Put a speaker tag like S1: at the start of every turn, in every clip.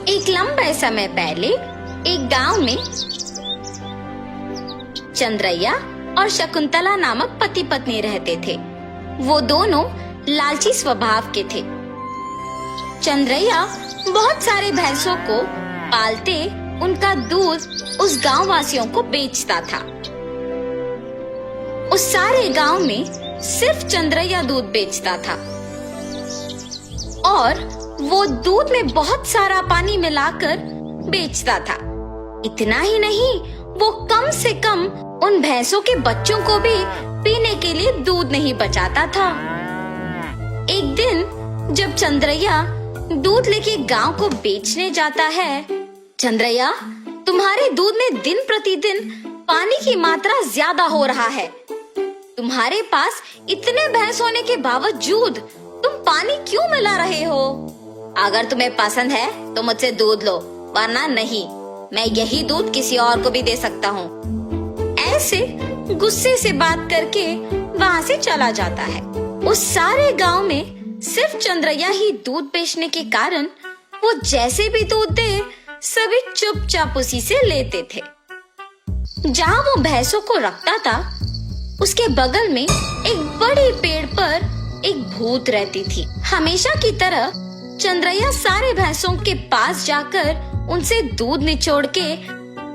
S1: एक लंबे समय पहले एक गांव में चंद्रैया और शकुंतला नामक पति पत्नी रहते थे। वो दोनों लालची स्वभाव के थे। चंद्रैया बहुत सारे भैंसों को पालते उनका दूध उस गांव वासियों को बेचता था। उस सारे गांव में सिर्फ चंद्रैया दूध बेचता था और वो दूध में बहुत सारा पानी मिलाकर बेचता था। इतना ही नहीं, वो कम से कम उन भैंसों के बच्चों को भी पीने के लिए दूध नहीं बचाता था। एक दिन जब चंद्रैया दूध लेके गांव को बेचने जाता है, चंद्रैया, तुम्हारे दूध में दिन प्रतिदिन पानी की मात्रा ज्यादा हो रहा है। तुम्हारे पास इतने भैंस होने के बावजूद तुम पानी क्यों मिला रहे हो? अगर तुम्हें पसंद है तो मुझसे दूध लो, वरना नहीं। मैं यही दूध किसी और को भी दे सकता हूँ। ऐसे गुस्से से बात करके वहाँ से चला जाता है। उस सारे गांव में सिर्फ चंद्रैया ही दूध बेचने के कारण वो जैसे भी दूध दे, सभी चुपचाप उसी से लेते थे। जहाँ वो भैंसों को रखता था, उसके बगल में एक बड़े पेड़ पर एक भूत रहती थी। हमेशा की तरह चंद्रैया सारे भैंसों के पास जाकर उनसे दूध निचोड़ के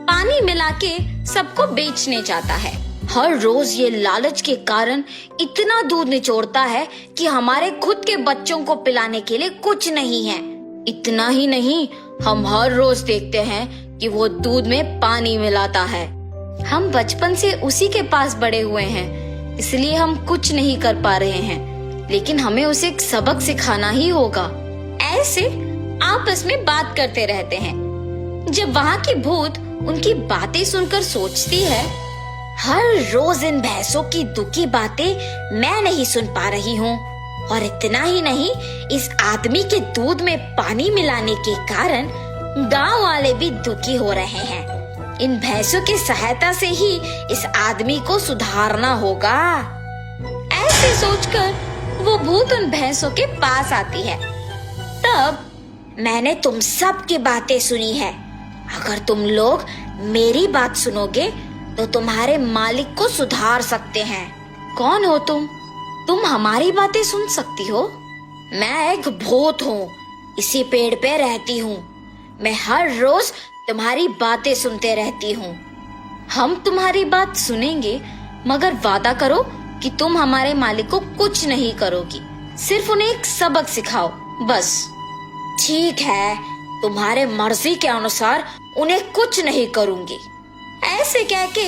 S1: पानी मिला के सबको बेचने जाता है। हर रोज ये लालच के कारण इतना दूध निचोड़ता है कि हमारे खुद के बच्चों को पिलाने के लिए कुछ नहीं है। इतना ही नहीं, हम हर रोज देखते हैं कि वो दूध में पानी मिलाता है। हम बचपन से उसी के पास बड़े हुए हैं, इसलिए हम कुछ नहीं कर पा रहे हैं, लेकिन हमें उसे एक सबक सिखाना ही होगा। ऐसे आपस में बात करते रहते हैं। जब वहाँ की भूत उनकी बातें सुनकर सोचती है, हर रोज इन भैंसों की दुखी बातें मैं नहीं सुन पा रही हूँ, और इतना ही नहीं, इस आदमी के दूध में पानी मिलाने के कारण गांव वाले भी दुखी हो रहे हैं। इन भैंसों की सहायता से ही इस आदमी को सुधारना होगा। ऐसे सोचकर वो भूत उन भैंसों के पास आती है। तब, मैंने तुम सब की बातें सुनी है। अगर तुम लोग मेरी बात सुनोगे तो तुम्हारे मालिक को सुधार सकते हैं। कौन हो तुम? तुम हमारी बातें सुन सकती हो? मैं एक भूत हूँ, इसी पेड़ पे रहती हूँ। मैं हर रोज तुम्हारी बातें सुनते रहती हूँ। हम तुम्हारी बात सुनेंगे, मगर वादा करो कि तुम हमारे मालिक को कुछ नहीं करोगी, सिर्फ उन्हें एक सबक सिखाओ, बस। ठीक है, तुम्हारे मर्जी के अनुसार उन्हें कुछ नहीं करूंगी। ऐसे कह के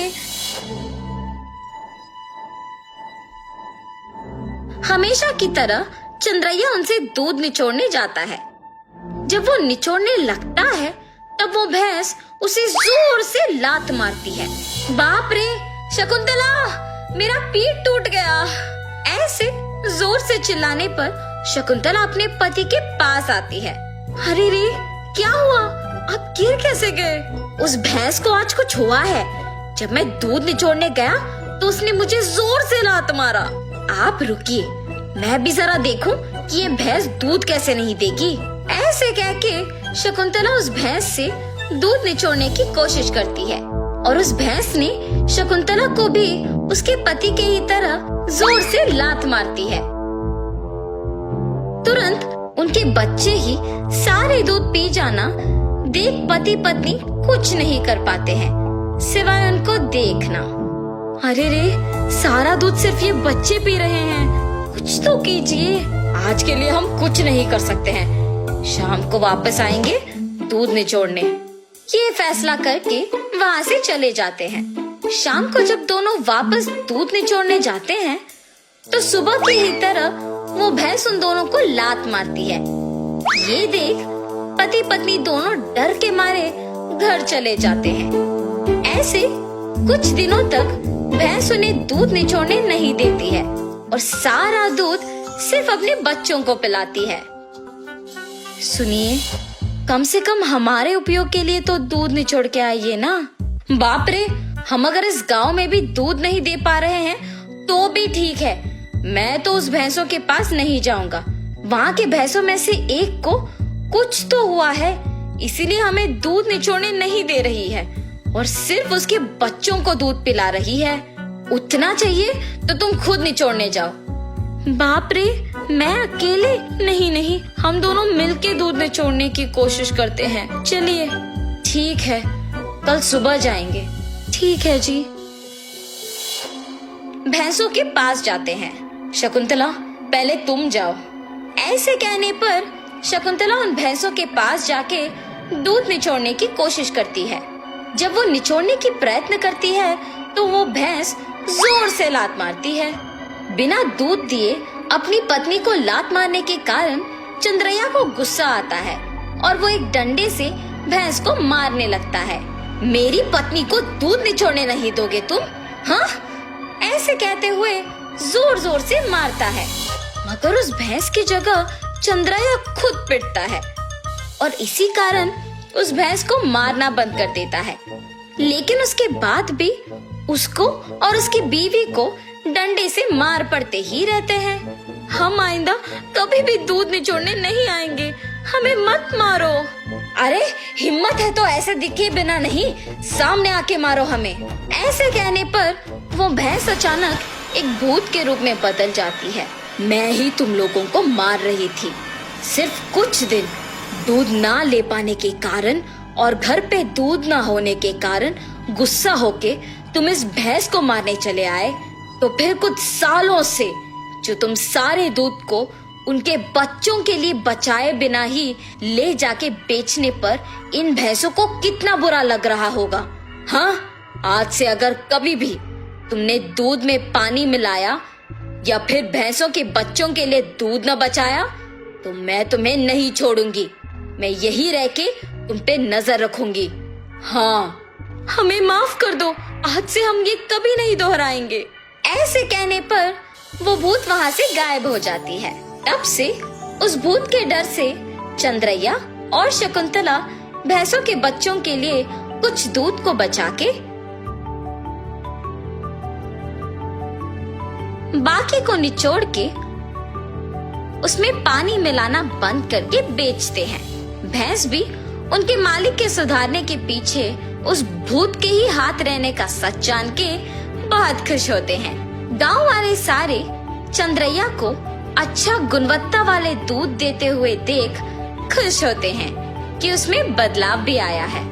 S1: हमेशा की तरह चंद्रैया उनसे दूध निचोड़ने जाता है। जब वो निचोड़ने लगता है, तब वो भैंस उसे जोर से लात मारती है। बाप रे शकुंतला, मेरा पीठ टूट गया। ऐसे जोर से चिल्लाने पर शकुंतला अपने पति के पास आती है। अरे रे, क्या हुआ? आप गिर कैसे गए? उस भैंस को आज कुछ हुआ है। जब मैं दूध निचोड़ने गया तो उसने मुझे जोर से लात मारा। आप रुकिए, मैं भी जरा देखूं कि ये भैंस दूध कैसे नहीं देगी। ऐसे कह के शकुंतला उस भैंस से दूध निचोड़ने की कोशिश करती है और उस भैंस ने शकुंतला को भी उसके पति के ही तरह जोर से लात मारती है। तुरंत उनके बच्चे ही सारे दूध पी जाना देख पति पत्नी कुछ नहीं कर पाते हैं, सिवाय उनको देखना। अरे रे, सारा दूध सिर्फ ये बच्चे पी रहे हैं, कुछ तो कीजिए। आज के लिए हम कुछ नहीं कर सकते हैं, शाम को वापस आएंगे दूध निचोड़ने। ये फैसला करके वहाँ से चले जाते हैं। शाम को जब दोनों वापस दूध निचोड़ने जाते हैं, तो सुबह की ही तरह वो भैंस उन दोनों को लात मारती है। ये देख पति पत्नी दोनों डर के मारे घर चले जाते हैं। ऐसे कुछ दिनों तक भैंस उन्हें दूध निचोड़ने नहीं देती है और सारा दूध सिर्फ अपने बच्चों को पिलाती है। सुनिए, कम से कम हमारे उपयोग के लिए तो दूध निचोड़ के आइए ना। बाप रे, हम अगर इस गांव में भी दूध नहीं दे पा रहे हैं तो भी ठीक है, मैं तो उस भैंसों के पास नहीं जाऊंगा। वहाँ के भैंसों में से एक को कुछ तो हुआ है, इसीलिए हमें दूध निचोड़ने नहीं दे रही है और सिर्फ उसके बच्चों को दूध पिला रही है। उतना चाहिए तो तुम खुद निचोड़ने जाओ। बाप रे, मैं अकेले? नहीं नहीं, हम दोनों मिलके दूध निचोड़ने की कोशिश करते हैं। चलिए ठीक है, कल सुबह जाएंगे। ठीक है जी। भैंसों के पास जाते हैं। शकुंतला, पहले तुम जाओ। ऐसे कहने पर शकुंतला उन भैंसों के पास जाके दूध निचोड़ने की कोशिश करती है। जब वो निचोड़ने की प्रयत्न करती है तो वो भैंस जोर से लात मारती है। बिना दूध दिए अपनी पत्नी को लात मारने के कारण चंद्रैया को गुस्सा आता है और वो एक डंडे से भैंस को मारने लगता है। मेरी पत्नी को दूध निचोड़ने नहीं दोगे तुम? हाँ? ऐसे कहते हुए जोर जोर से मारता है, मगर उस भैंस की जगह चंद्रैया खुद पिटता है और इसी कारण उस भैंस को मारना बंद कर देता है। लेकिन उसके बाद भी उसको और उसकी बीवी को डंडे से मार पड़ते ही रहते हैं। हम आइंदा कभी भी दूध निचोड़ने नहीं आएंगे, हमें मत मारो। अरे हिम्मत है तो ऐसे दिखे बिना नहीं, सामने आके मारो हमें। ऐसे कहने पर वो भैंस अचानक एक भूत के रूप में बदल जाती है। मैं ही तुम लोगों को मार रही थी। सिर्फ कुछ दिन दूध ना ले पाने के कारण और घर पे दूध ना होने के कारण गुस्सा होके तुम इस भैंस को मारने चले आए, तो फिर कुछ सालों से जो तुम सारे दूध को उनके बच्चों के लिए बचाए बिना ही ले जाके बेचने पर इन भैंसों को कितना बुरा लग रहा होगा। हाँ, आज से अगर कभी भी तुमने दूध में पानी मिलाया या फिर भैंसों के बच्चों के लिए दूध न बचाया तो मैं तुम्हें नहीं छोड़ूंगी। मैं यही रह के तुम पे नजर रखूंगी। हाँ, हमें माफ कर दो, आज से हम ये कभी नहीं दोहराएंगे। ऐसे कहने पर वो भूत वहाँ से गायब हो जाती है। तब से उस भूत के डर से चंद्रैया और शकुंतला भैंसों के बच्चों के लिए कुछ दूध को बचा के बाकी को निचोड़ के उसमें पानी मिलाना बंद करके बेचते हैं। भैंस भी उनके मालिक के सुधारने के पीछे उस भूत के ही हाथ रहने का सच जान के बहुत खुश होते हैं। गांव वाले सारे चंद्रैया को अच्छा गुणवत्ता वाले दूध देते हुए देख खुश होते हैं कि उसमें बदलाव भी आया है।